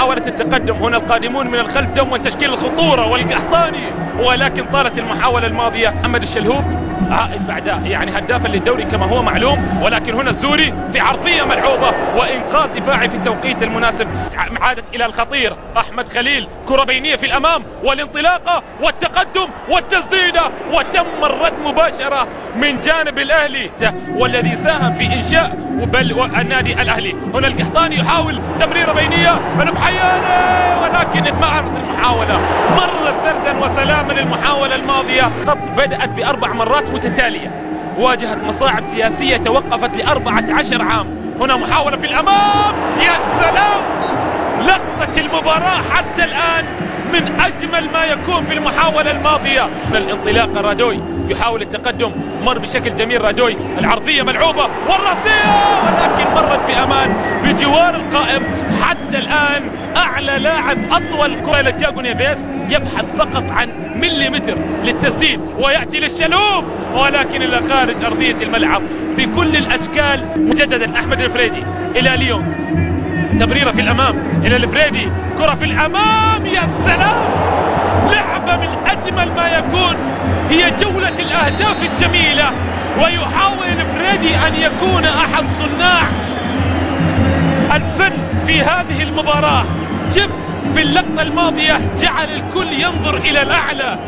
محاولة التقدم. هنا القادمون من الخلف دوما تشكيل الخطورة والقحطاني، ولكن طالت المحاولة الماضية. محمد الشلهوب عائد بعد يعني هدافا للدوري كما هو معلوم، ولكن هنا الزوري في عرضية ملعوبة وإنقاذ دفاعي في التوقيت المناسب. عادت إلى الخطير أحمد خليل، كرة بينية في الأمام والانطلاقة والتقدم والتسديدة، وتم الرد مباشرة من جانب الأهلي والذي ساهم في إنشاء النادي الأهلي. هنا القحطاني يحاول تمريرة بينية المحيانة، ولكن ما عرفت المحاولة، مرت بردا وسلاما. المحاولة الماضية قد بدأت ب4 مرات متتالية، واجهت مصاعب سياسية توقفت ل14 عام. هنا محاولة في الأمام، يا سلام، لقطة المباراة حتى الآن من أجمل ما يكون في المحاولة الماضية. الانطلاقة رادوي يحاول التقدم، مر بشكل جميل رادوي، العرضية ملعوبة والرأسية، ولكن مرت بأمان بجوار القائم. حتى الآن أعلى لاعب أطول كرة لتياغو نيفيس، يبحث فقط عن مليمتر للتسديد ويأتي للشلهوب، ولكن إلى خارج أرضية الملعب بكل الأشكال. مجددا أحمد الفريدي إلى ليونغ، تمريرة في الأمام إلى الفريدي، كرة في الأمام، يا سلام، لعبة من أجمل ما يكون. هي جولة الأهداف الجميلة، ويحاول الفريدي أن يكون أحد صناع الفن في هذه المباراة. جب في اللقطة الماضية جعل الكل ينظر إلى الأعلى.